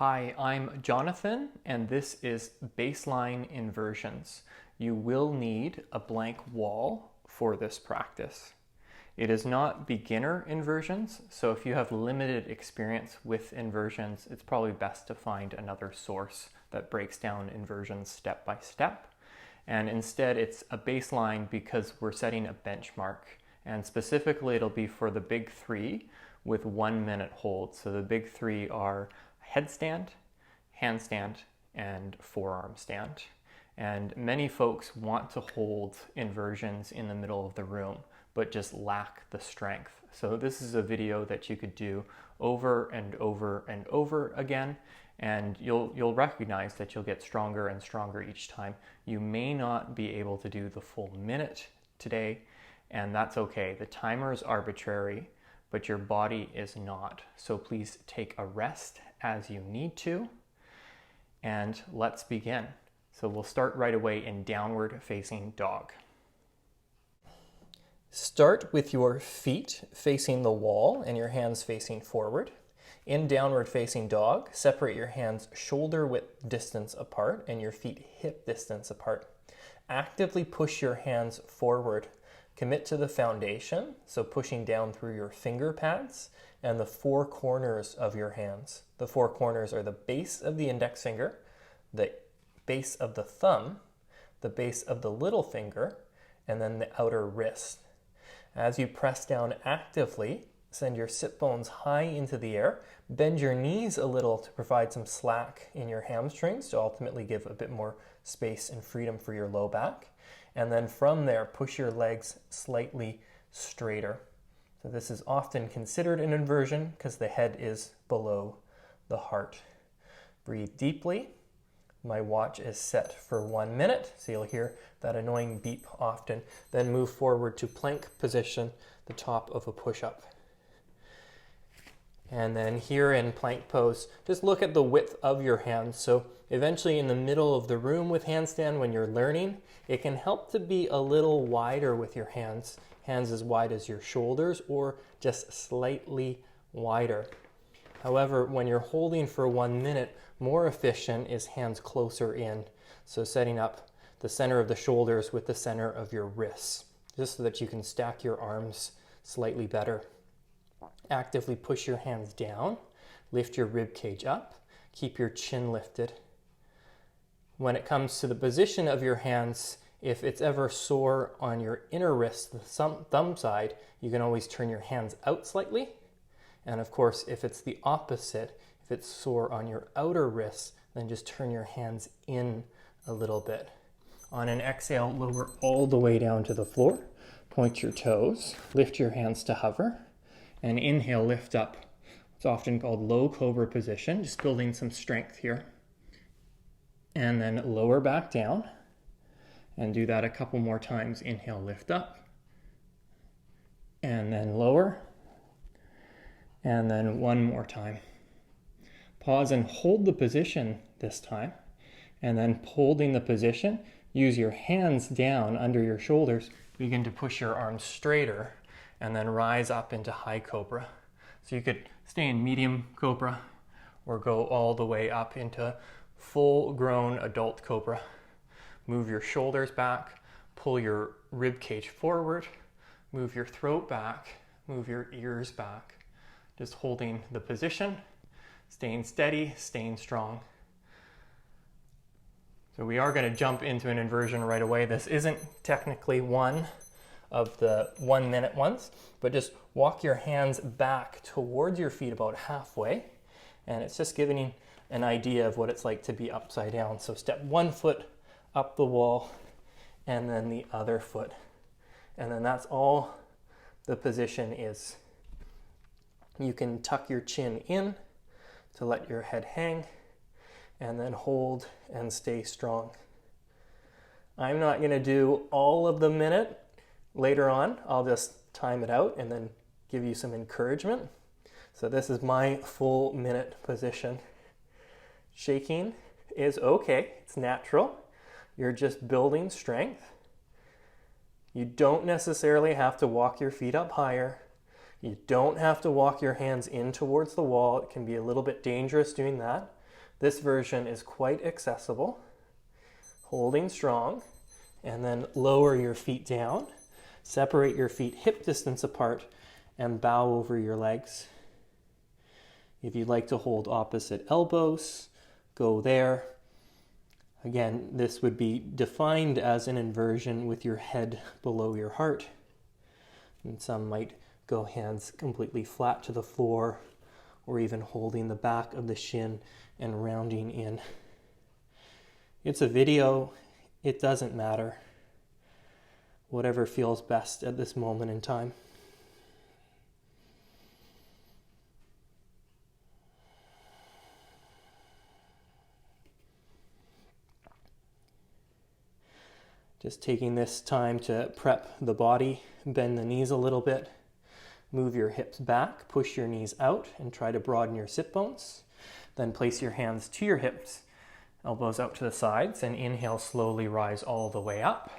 Hi, I'm Jonathan, and this is Baseline Inversions. You will need a blank wall for this practice. It is not beginner inversions, so if you have limited experience with inversions, it's probably best to find another source that breaks down inversions step by step. And instead, it's a baseline because we're setting a benchmark. And specifically, it'll be for the big three with 1 minute hold. So the big three are headstand, handstand, and forearm stand. And many folks want to hold inversions in the middle of the room, but just lack the strength. So this is a video that you could do over and over and over again, and you'll recognize that you'll get stronger and stronger each time. You may not be able to do the full minute today, and that's okay. The timer is arbitrary, but your body is not. So please take a rest as you need to, and let's begin. So we'll start right away in downward facing dog. Start with your feet facing the wall and your hands facing forward. In downward facing dog, separate your hands shoulder width distance apart and your feet hip distance apart. Actively push your hands forward. Commit to the foundation, so pushing down through your finger pads and the four corners of your hands. The four corners are the base of the index finger, the base of the thumb, the base of the little finger, and then the outer wrist. As you press down actively, send your sit bones high into the air, bend your knees a little to provide some slack in your hamstrings to ultimately give a bit more space and freedom for your low back. And then from there, push your legs slightly straighter. So this is often considered an inversion because the head is below the heart. Breathe deeply. My watch is set for 1 minute, so you'll hear that annoying beep often. Then move forward to plank position, the top of a push-up. And then here in plank pose, just look at the width of your hands. So eventually in the middle of the room with handstand when you're learning, it can help to be a little wider with your hands as wide as your shoulders or just slightly wider. However, when you're holding for 1 minute, more efficient is hands closer in. So setting up the center of the shoulders with the center of your wrists, just so that you can stack your arms slightly better. Actively push your hands down, lift your rib cage up, keep your chin lifted. When it comes to the position of your hands, if it's ever sore on your inner wrist, the thumb side, you can always turn your hands out slightly. And of course, if it's the opposite, if it's sore on your outer wrist, then just turn your hands in a little bit. On an exhale, lower all the way down to the floor. Point your toes, lift your hands to hover, and inhale, lift up. It's often called low Cobra position, just building some strength here. And then lower back down, and do that a couple more times. Inhale, lift up, and then lower, and then one more time. Pause and hold the position this time, and then holding the position, use your hands down under your shoulders, begin to push your arms straighter, and then rise up into high Cobra. So you could stay in medium Cobra or go all the way up into full-grown adult Cobra. Move your shoulders back, pull your rib cage forward, move your throat back, move your ears back. Just holding the position, staying steady, staying strong. So we are going to jump into an inversion right away. This isn't technically one of the 1 minute ones, but just walk your hands back towards your feet about halfway, and it's just giving an idea of what it's like to be upside down. So step one foot up the wall and then the other foot, and then that's all the position is. You can tuck your chin in to let your head hang, and then hold and stay strong. I'm not going to do all of the minute. Later on, I'll just time it out and then give you some encouragement. So this is my full minute position. Shaking is okay, it's natural. You're just building strength. You don't necessarily have to walk your feet up higher. You don't have to walk your hands in towards the wall. It can be a little bit dangerous doing that. This version is quite accessible. Holding strong, and then lower your feet down. Separate your feet hip distance apart and bow over your legs. If you'd like to hold opposite elbows, go there. Again, this would be defined as an inversion with your head below your heart. And some might go hands completely flat to the floor, or even holding the back of the shin and rounding in. It's a video, it doesn't matter. Whatever feels best at this moment in time. Just taking this time to prep the body, bend the knees a little bit, move your hips back, push your knees out, and try to broaden your sit bones. Then place your hands to your hips, elbows out to the sides, and inhale, slowly rise all the way up.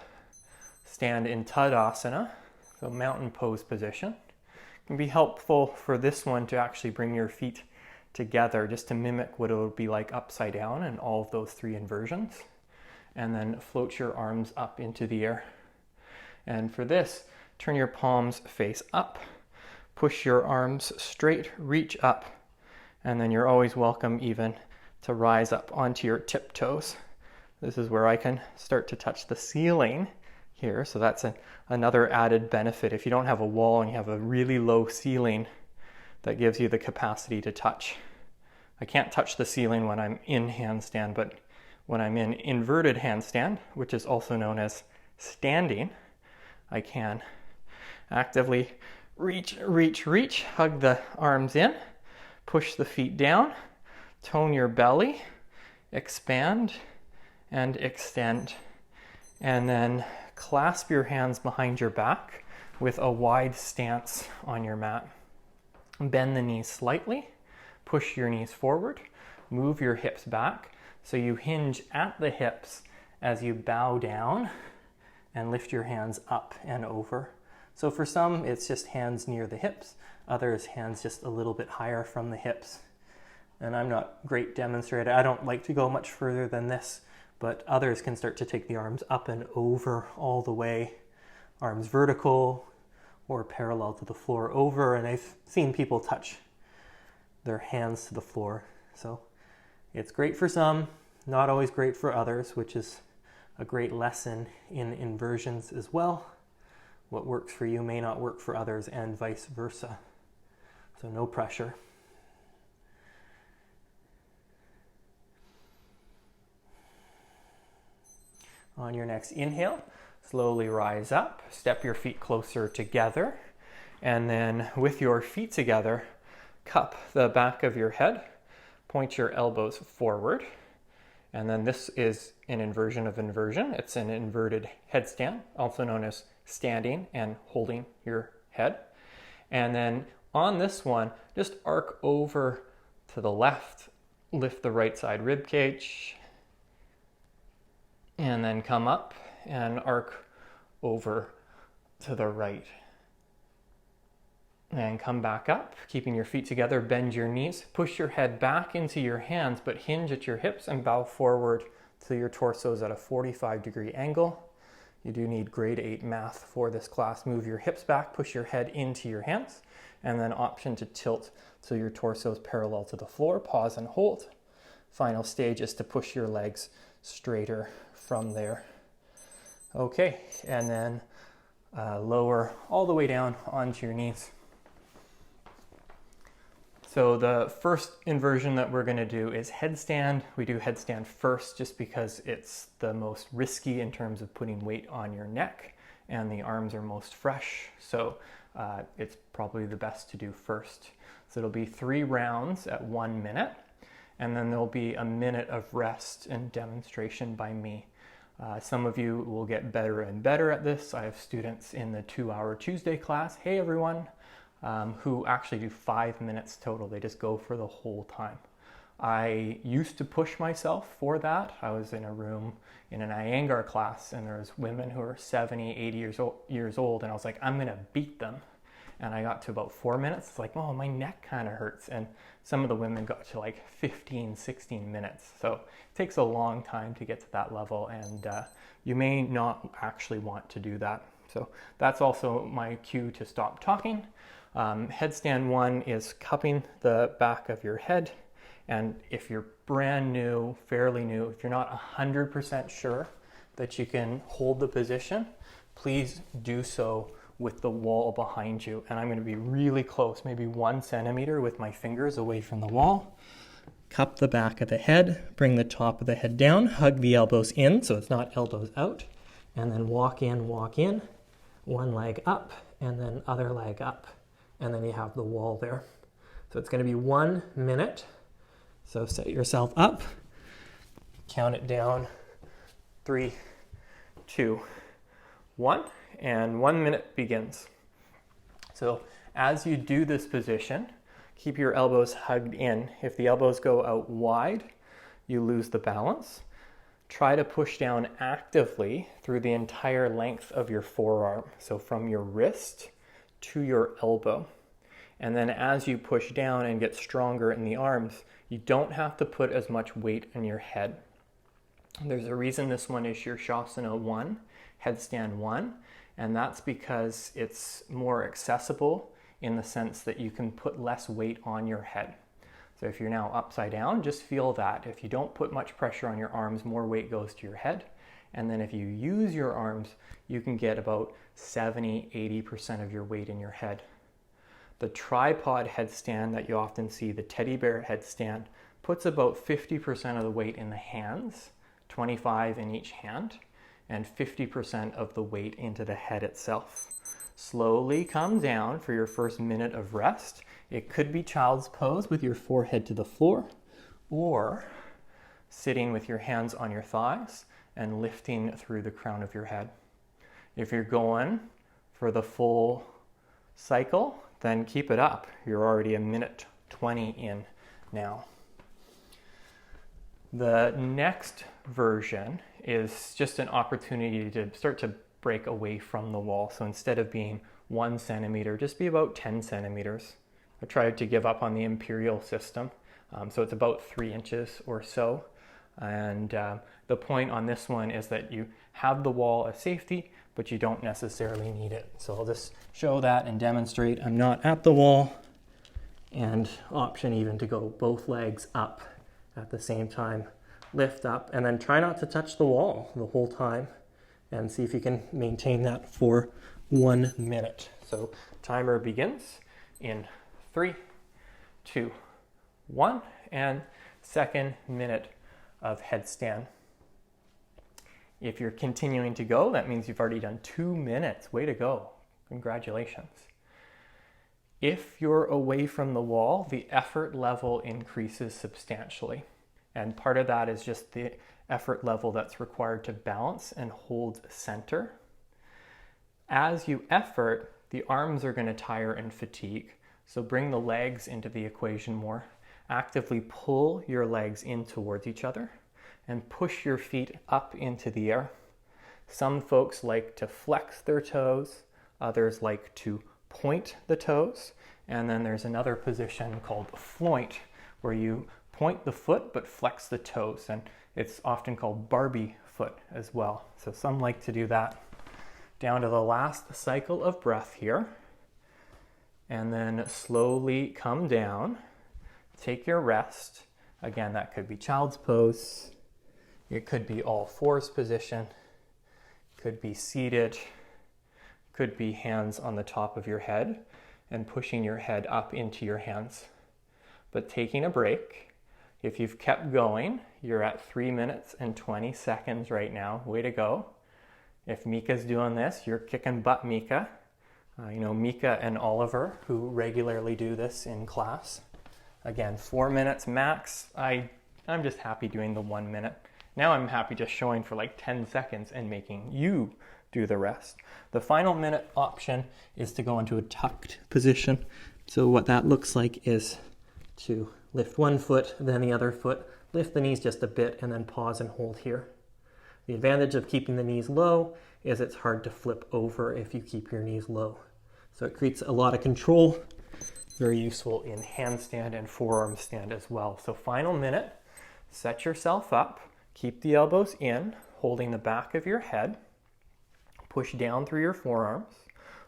Stand in Tadasana, so mountain pose position. It can be helpful for this one to actually bring your feet together just to mimic what it would be like upside down in all of those 3 inversions. And then float your arms up into the air. And for this, turn your palms face up, push your arms straight, reach up, and then you're always welcome even to rise up onto your tiptoes. This is where I can start to touch the ceiling here, so that's another added benefit. If you don't have a wall and you have a really low ceiling, that gives you the capacity to touch. I can't touch the ceiling when I'm in handstand, but when I'm in inverted handstand, which is also known as standing, I can actively reach, hug the arms in, push the feet down, tone your belly, expand and extend, and then clasp your hands behind your back with a wide stance on your mat. Bend the knees slightly, push your knees forward, move your hips back, so you hinge at the hips as you bow down and lift your hands up and over. So for some, it's just hands near the hips. Others, hands just a little bit higher from the hips. And I'm not a great demonstrator. I don't like to go much further than this, but others can start to take the arms up and over all the way. Arms vertical or parallel to the floor over. And I've seen people touch their hands to the floor. So it's great for some, not always great for others, which is a great lesson in inversions as well. What works for you may not work for others, and vice versa. So no pressure. On your next inhale, slowly rise up, step your feet closer together, and then with your feet together, cup the back of your head. Point your elbows forward, and then this is an inversion of inversion. It's an inverted headstand, also known as standing and holding your head. And then on this one, just arc over to the left, lift the right side rib cage, and then come up and arc over to the right. And come back up, keeping your feet together, bend your knees, push your head back into your hands, but hinge at your hips and bow forward till your torso is at a 45-degree angle. You do need grade 8 math for this class. Move your hips back, push your head into your hands, and then option to tilt till your torso is parallel to the floor. Pause and hold. Final stage is to push your legs straighter from there. Okay, and then lower all the way down onto your knees. So the first inversion that we're going to do is headstand. We do headstand first just because it's the most risky in terms of putting weight on your neck and the arms are most fresh. So it's probably the best to do first. So it'll be 3 rounds at 1 minute, and then there'll be a minute of rest and demonstration by me. Some of you will get better and better at this. I have students in the 2-hour Tuesday class. Hey everyone. Who actually do 5 minutes total. They just go for the whole time. I used to push myself for that. I was in a room in an Iyengar class, and there was women who were 70, 80 years old, and I was like, I'm gonna beat them. and I got to about 4 minutes. It's like, oh, my neck kind of hurts. And some of the women got to like 15, 16 minutes. So it takes a long time to get to that level, and you may not actually want to do that. So that's also my cue to stop talking. Headstand 1 is cupping the back of your head. And if you're brand new, fairly new, if you're not 100% sure that you can hold the position, please do so with the wall behind you. And I'm going to be really close, maybe 1 centimeter with my fingers away from the wall. Cup the back of the head, bring the top of the head down, hug the elbows in so it's not elbows out, and then walk in, one leg up, and then other leg up, and then you have the wall there. So it's going to be 1 minute. So set yourself up, count it down, 3, 2, 1, and 1 minute begins. So as you do this position, keep your elbows hugged in. If the elbows go out wide, you lose the balance. Try to push down actively through the entire length of your forearm. So from your wrist to your elbow. And then as you push down and get stronger in the arms, you don't have to put as much weight on your head. There's a reason this one is Shirshasana 1, Headstand 1, and that's because it's more accessible in the sense that you can put less weight on your head. So if you're now upside down, just feel that. If you don't put much pressure on your arms, more weight goes to your head. And then if you use your arms, you can get about 70-80% of your weight in your head. The tripod headstand that you often see, the teddy bear headstand, puts about 50% of the weight in the hands, 25 in each hand, and 50% of the weight into the head itself. Slowly come down for your first minute of rest. It could be child's pose with your forehead to the floor, or sitting with your hands on your thighs and lifting through the crown of your head. If you're going for the full cycle, then keep it up. You're already 1:20 in now. The next version is just an opportunity to start to break away from the wall. So instead of being 1 centimeter, just be about 10 centimeters. I tried to give up on the imperial system. So it's about 3 inches or so. And the point on this one is that you have the wall as safety, but you don't necessarily need it. So I'll just show that and demonstrate. I'm not at the wall, and option even to go both legs up at the same time. Lift up and then try not to touch the wall the whole time, and see if you can maintain that for 1 minute. So timer begins in 3, 2, 1, and second minute of headstand. If you're continuing to go, that means you've already done 2 minutes. Way to go. Congratulations. If you're away from the wall, the effort level increases substantially. And part of that is just the effort level that's required to balance and hold center. As you effort, the arms are going to tire and fatigue. So bring the legs into the equation more. Actively pull your legs in towards each other and push your feet up into the air. Some folks like to flex their toes, others like to point the toes, and then there's another position called floint, where you point the foot but flex the toes, and it's often called Barbie foot as well. So some like to do that. Down to the last cycle of breath here, and then slowly come down. Take your rest. Again, that could be child's pose. It could be all fours position, could be seated, could be hands on the top of your head and pushing your head up into your hands. But taking a break. If you've kept going, you're at 3 minutes and 20 seconds right now. Way to go. If Mika's doing this, you're kicking butt, Mika. Mika and Oliver, who regularly do this in class. Again, 4 minutes max. I'm just happy doing the 1 minute. Now I'm happy just showing for like 10 seconds and making you do the rest. The final minute option is to go into a tucked position. So what that looks like is to lift one foot, then the other foot, lift the knees just a bit, and then pause and hold here. The advantage of keeping the knees low is it's hard to flip over if you keep your knees low. So it creates a lot of control. Very useful in handstand and forearm stand as well. So final minute, set yourself up, keep the elbows in, holding the back of your head, push down through your forearms,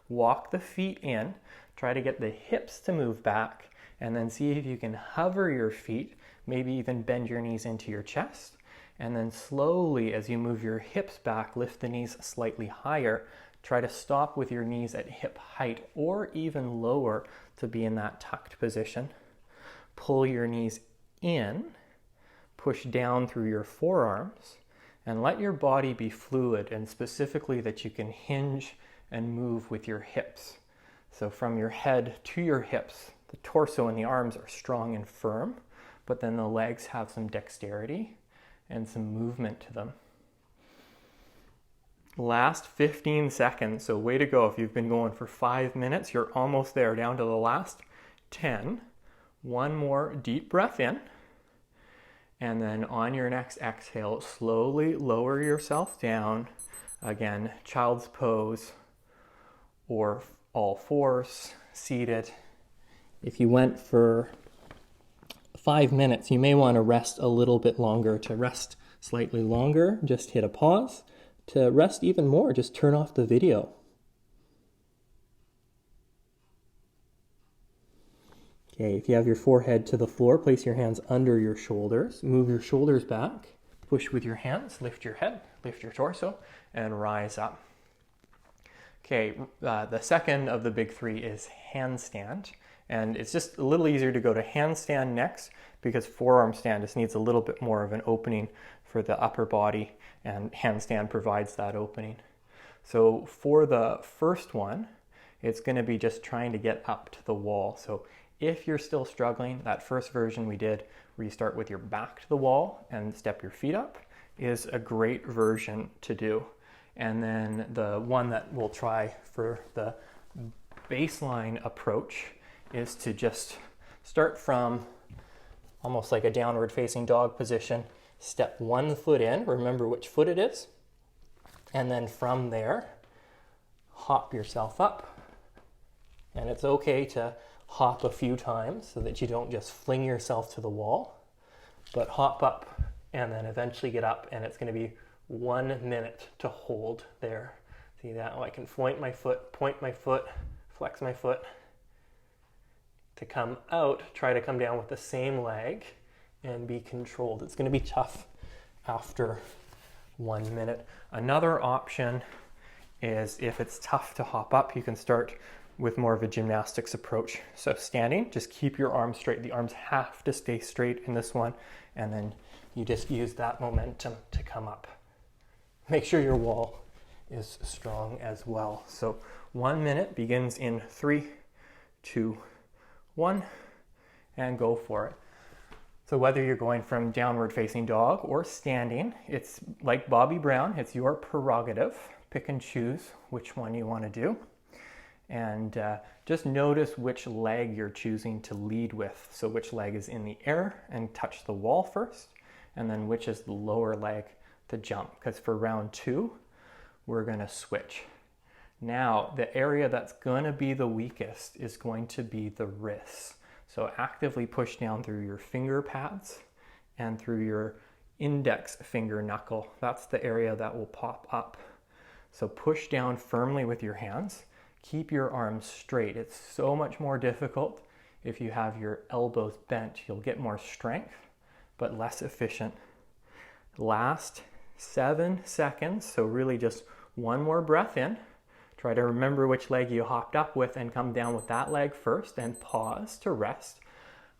walk the feet in, try to get the hips to move back, and then see if you can hover your feet, maybe even bend your knees into your chest, and then slowly as you move your hips back, lift the knees slightly higher. Try to stop with your knees at hip height or even lower to be in that tucked position. Pull your knees in, push down through your forearms, and let your body be fluid, and specifically that you can hinge and move with your hips. So from your head to your hips, the torso and the arms are strong and firm, but then the legs have some dexterity and some movement to them. Last 15 seconds, so way to go. If you've been going for 5 minutes, you're almost there, down to the last 10. One more deep breath in, and then on your next exhale, slowly lower yourself down. Again, child's pose or all fours, seated. If you went for 5 minutes, you may want to rest a little bit longer. To rest slightly longer, just hit a pause. To rest even more, just turn off the video. Okay, if you have your forehead to the floor, place your hands under your shoulders. Move your shoulders back. Push with your hands, lift your head, lift your torso, and rise up. Okay, the second of the big three is handstand. And it's just a little easier to go to handstand next because forearm stand just needs a little bit more of an opening for the upper body, and handstand provides that opening. So for the first one, it's going to be just trying to get up to the wall. So if you're still struggling, that first version we did, where you start with your back to the wall and step your feet up, is a great version to do. And then the one that we'll try for the baseline approach is to just start from almost like a downward facing dog position. Step one foot in, remember which foot it is, and then from there, hop yourself up. And it's okay to hop a few times so that you don't just fling yourself to the wall, but hop up and then eventually get up, and it's going to be 1 minute to hold there. See that? Oh, I can point my foot, flex my foot. To come out, try to come down with the same leg and be controlled. It's going to be tough after 1 minute. Another option is if it's tough to hop up, you can start with more of a gymnastics approach. So standing, just keep your arms straight. The arms have to stay straight in this one, and then you just use that momentum to come up. Make sure your wall is strong as well. So 1 minute begins in 3, 2, 1, and go for it. So whether you're going from downward facing dog or standing, it's like Bobby Brown, it's your prerogative. Pick and choose which one you want to do. And just notice which leg you're choosing to lead with. So which leg is in the air and touch the wall first, and then which is the lower leg to jump. Because for round 2, we're going to switch. Now, the area that's going to be the weakest is going to be the wrists. So actively push down through your finger pads and through your index finger knuckle. That's the area that will pop up. So push down firmly with your hands. Keep your arms straight. It's so much more difficult if you have your elbows bent. You'll get more strength, but less efficient. Last 7 seconds, so really just one more breath in. Try to remember which leg you hopped up with and come down with that leg first, and pause to rest.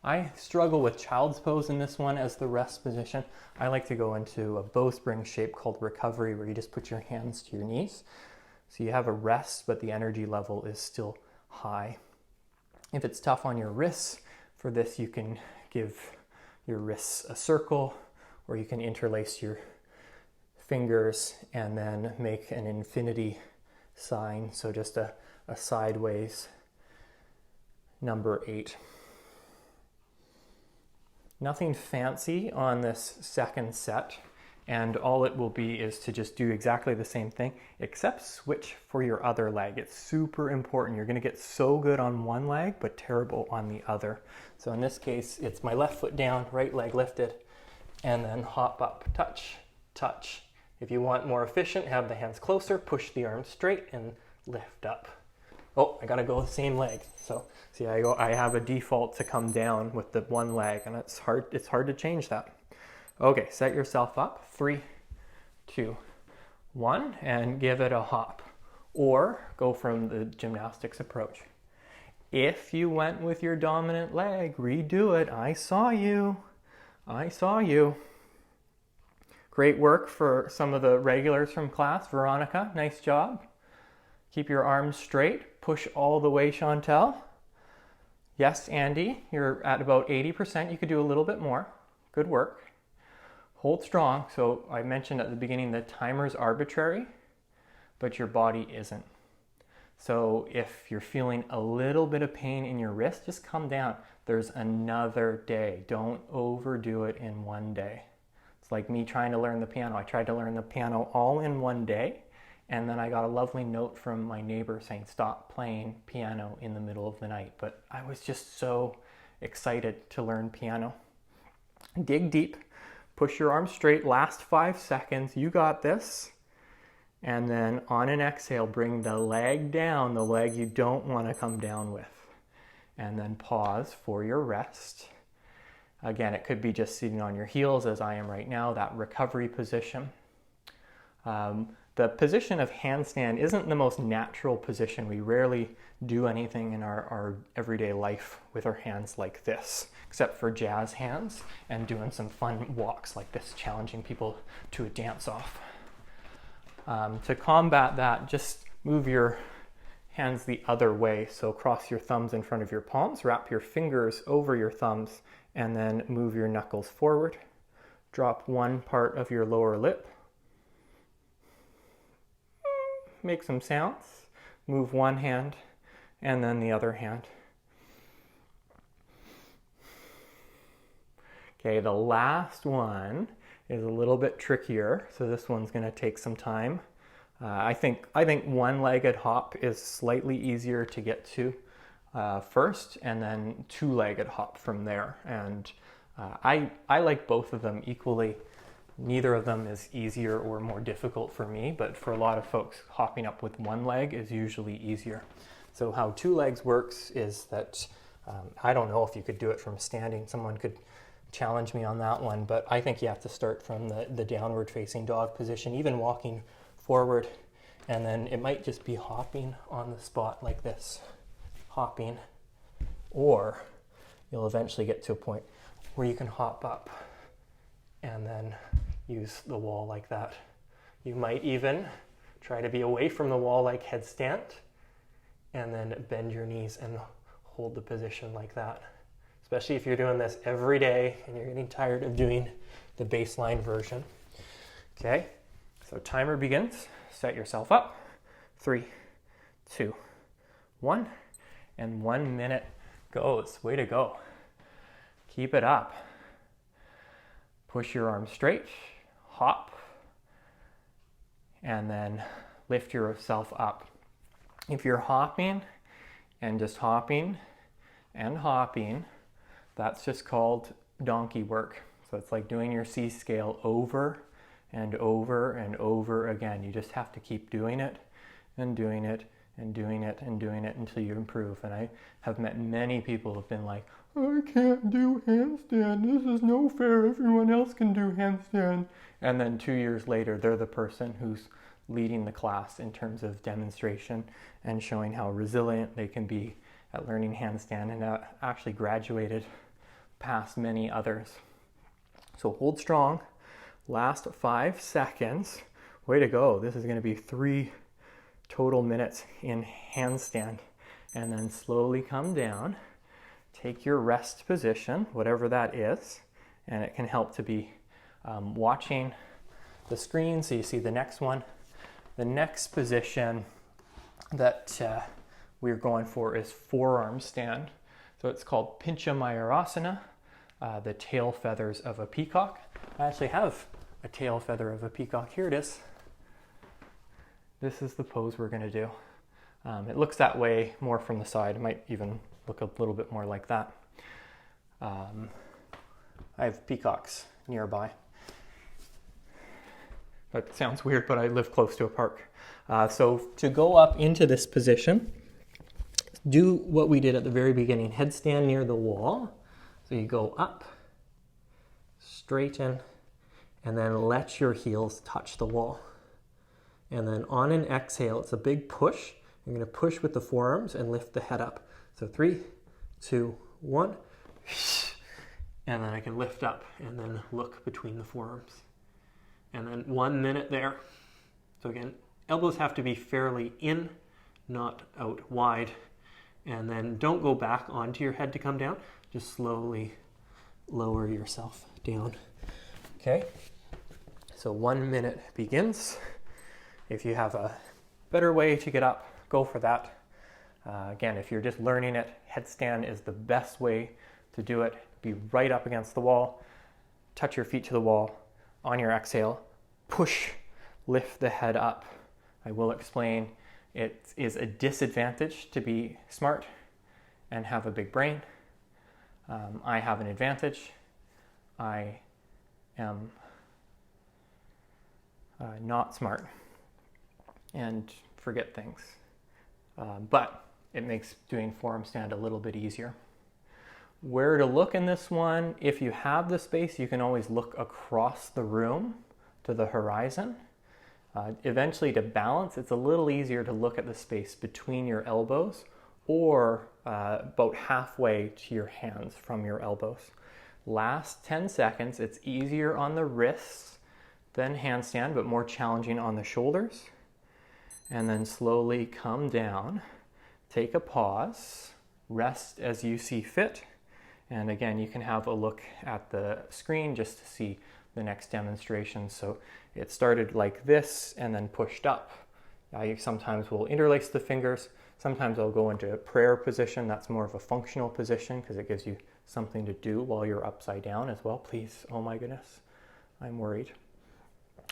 I struggle with child's pose in this one as the rest position. I like to go into a bowspring shape called recovery, where you just put your hands to your knees. So you have a rest, but the energy level is still high. If it's tough on your wrists, for this you can give your wrists a circle, or you can interlace your fingers and then make an infinity sign. So just a sideways number 8. Nothing fancy on this second set. And all it will be is to just do exactly the same thing, except switch for your other leg. It's super important. You're gonna get so good on one leg, but terrible on the other. So in this case, it's my left foot down, right leg lifted, and then hop up, touch, touch. If you want more efficient, have the hands closer, push the arms straight and lift up. Oh, I gotta go the same leg. So see, I have a default to come down with the one leg, and it's hard to change that. Okay, set yourself up, 3, 2, 1, and give it a hop. Or go from the gymnastics approach. If you went with your dominant leg, redo it. I saw you. I saw you. Great work for some of the regulars from class. Veronica, nice job. Keep your arms straight. Push all the way, Chantel. Yes, Andy, you're at about 80%. You could do a little bit more. Good work. Hold strong. So I mentioned at the beginning the timer's arbitrary, but your body isn't. So if you're feeling a little bit of pain in your wrist, just come down. There's another day. Don't overdo it in one day. It's like me trying to learn the piano. I tried to learn the piano all in one day, and then I got a lovely note from my neighbor saying, stop playing piano in the middle of the night. But I was just so excited to learn piano. Dig deep. Push your arms straight, last 5 seconds, you got this. And then on an exhale, bring the leg down, the leg you don't want to come down with. And then pause for your rest. Again, it could be just sitting on your heels as I am right now, that recovery position. The position of handstand isn't the most natural position. We rarely do anything in our everyday life with our hands like this, except for jazz hands and doing some fun walks like this, challenging people to a dance off. To combat that, just move your hands the other way. So cross your thumbs in front of your palms, wrap your fingers over your thumbs, and then move your knuckles forward. Drop one part of your lower lip. Make some sounds. Move one hand and then the other hand. Okay, the last one is a little bit trickier, so this one's going to take some time. I think one-legged hop is slightly easier to get to first, and then two-legged hop from there. And I like both of them equally. Neither of them is easier or more difficult for me, but for a lot of folks, hopping up with one leg is usually easier. So how two legs works is that, I don't know if you could do it from standing. Someone could challenge me on that one, but I think you have to start from the downward facing dog position, even walking forward, and then it might just be hopping on the spot like this, hopping, or you'll eventually get to a point where you can hop up and then use the wall like that. You might even try to be away from the wall like headstand, and then bend your knees and hold the position like that. Especially if you're doing this every day and you're getting tired of doing the baseline version. Okay, so timer begins. Set yourself up. 3, 2, 1, and 1 minute goes. Way to go. Keep it up. Push your arms straight, hop, and then lift yourself up. If you're hopping and just hopping and hopping, that's just called donkey work. So it's like doing your C scale over and over and over again. You just have to keep doing it and doing it and doing it and doing it until you improve. And I have met many people who have been like, I can't do handstand. This is no fair. Everyone else can do handstand. And then 2 years later, they're the person who's leading the class in terms of demonstration and showing how resilient they can be at learning handstand, and actually graduated past many others. So hold strong. Last 5 seconds. Way to go. This is going to be 3 total minutes in handstand. And then slowly come down. Take your rest position, whatever that is, and it can help to be watching the screen so you see the next one. The next position that we're going for is forearm stand. So it's called Pincha Mayurasana, the tail feathers of a peacock. I actually have a tail feather of a peacock. Here it is. This is the pose we're going to do. It looks that way more from the side. It might even look a little bit more like that. I have peacocks nearby. That sounds weird, but I live close to a park. So to go up into this position, do what we did at the very beginning. Headstand near the wall. So you go up, straighten, and then let your heels touch the wall. And then on an exhale, it's a big push. You're going to push with the forearms and lift the head up. So 3, 2, 1. And then I can lift up and then look between the forearms. And then 1 minute there. So again, elbows have to be fairly in, not out wide. And then don't go back onto your head to come down. Just slowly lower yourself down. Okay? So 1 minute begins. If you have a better way to get up, go for that. Again, if you're just learning it, headstand is the best way to do it. Be right up against the wall. Touch your feet to the wall. On your exhale, push, lift the head up. I will explain it is a disadvantage to be smart and have a big brain. I have an advantage. I am not smart and forget things. But it makes doing forearm stand a little bit easier. Where to look in this one, if you have the space, you can always look across the room to the horizon. Eventually to balance, it's a little easier to look at the space between your elbows or about halfway to your hands from your elbows. Last 10 seconds, it's easier on the wrists than handstand, but more challenging on the shoulders. And then slowly come down, take a pause, rest as you see fit. And again, you can have a look at the screen just to see the next demonstration. So it started like this and then pushed up. I sometimes will interlace the fingers. Sometimes I'll go into a prayer position. That's more of a functional position because it gives you something to do while you're upside down as well. Please, oh my goodness, I'm worried.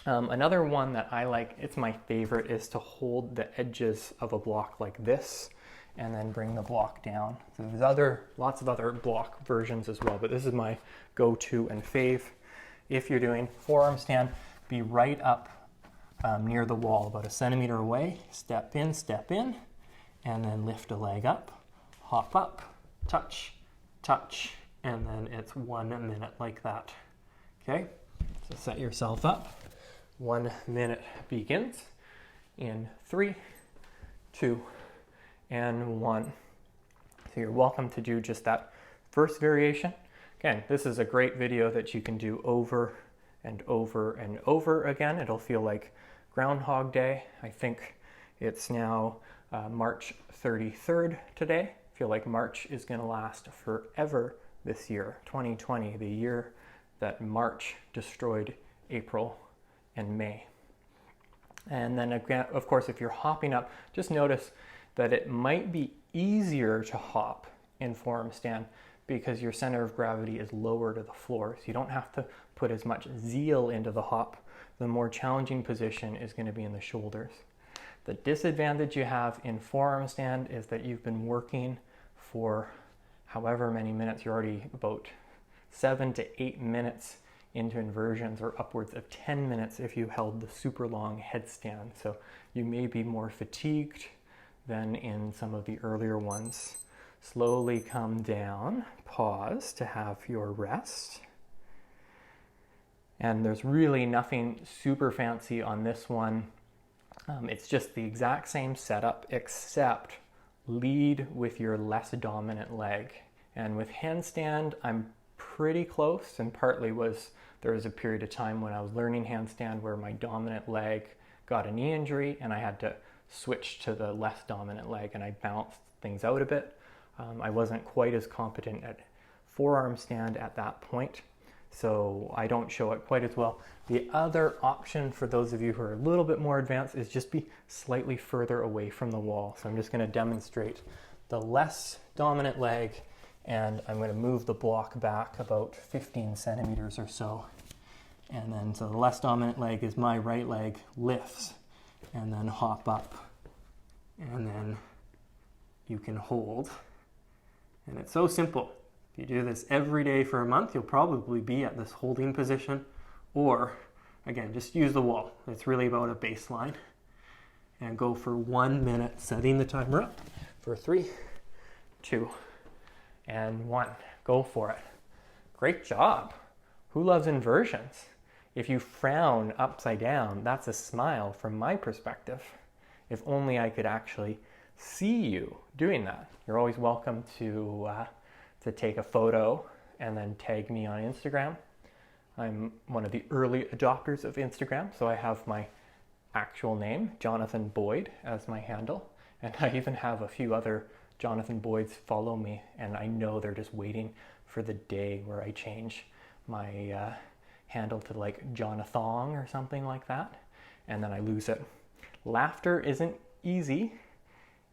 Another one that I like, it's my favorite, is to hold the edges of a block like this and then bring the block down. So there's lots of other block versions as well, but this is my go-to and fave. If you're doing forearm stand, be right up near the wall, about 1 centimeter away. Step in, and then lift a leg up, hop up, touch, touch, and then it's 1 minute like that. Okay, so set yourself up. 1 minute begins in 3, 2, and 1. So you're welcome to do just that first variation. Again, this is a great video that you can do over and over and over again. It'll feel like Groundhog Day. I think it's now March 33rd today. I feel like March is going to last forever this year, 2020, the year that March destroyed April and May. And then again, of course, if you're hopping up, just notice that it might be easier to hop in forearm stand because your center of gravity is lower to the floor. So you don't have to put as much zeal into the hop. The more challenging position is going to be in the shoulders. The disadvantage you have in forearm stand is that you've been working for however many minutes. You're already about 7 to 8 minutes into inversions, or upwards of 10 minutes if you held the super long headstand. So you may be more fatigued than in some of the earlier ones. Slowly come down, pause to have your rest. And there's really nothing super fancy on this one. It's just the exact same setup, except lead with your less dominant leg. And with handstand, I'm pretty close, and partly there was a period of time when I was learning handstand where my dominant leg got a knee injury and I had to switch to the less dominant leg, and I balanced things out a bit. I wasn't quite as competent at forearm stand at that point, so I don't show it quite as well. The other option for those of you who are a little bit more advanced is just be slightly further away from the wall. So I'm just going to demonstrate the less dominant leg, and I'm going to move the block back about 15 centimeters or so. And then so the less dominant leg is my right leg lifts, and then hop up, and then you can hold. And it's so simple. If you do this every day for a month, you'll probably be at this holding position, or again, just use the wall. It's really about a baseline. And go for 1 minute, setting the timer up for 3, 2, and 1. Go for it. Great job. Who loves inversions? If you frown upside down, that's a smile from my perspective. If only I could actually see you doing that. You're always welcome to take a photo and then tag me on Instagram. I'm one of the early adopters of Instagram, so I have my actual name, Jonathan Boyd, as my handle. And I even have a few other Jonathan Boyds follow me, and I know they're just waiting for the day where I change my handle to like Jonathong or something like that, and then I lose it. Laughter isn't easy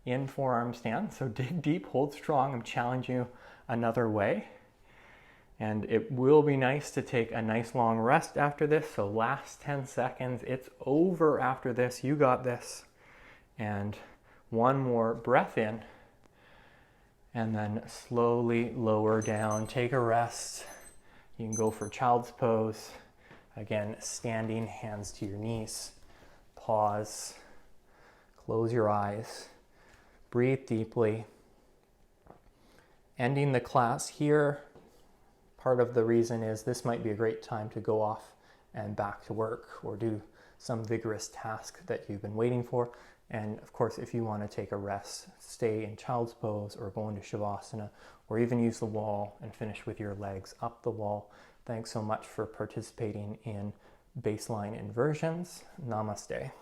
in forearm stand, so dig deep, hold strong. I'm challenging you another way. And it will be nice to take a nice long rest after this. So last 10 seconds, it's over after this. You got this. And one more breath in. And then slowly lower down. Take a rest. You can go for child's pose. Again, standing, hands to your knees. Pause. Close your eyes. Breathe deeply. Ending the class here. Part of the reason is this might be a great time to go off and back to work or do some vigorous task that you've been waiting for. And of course, if you want to take a rest, stay in child's pose or go into Shavasana, or even use the wall and finish with your legs up the wall. Thanks so much for participating in baseline inversions. Namaste.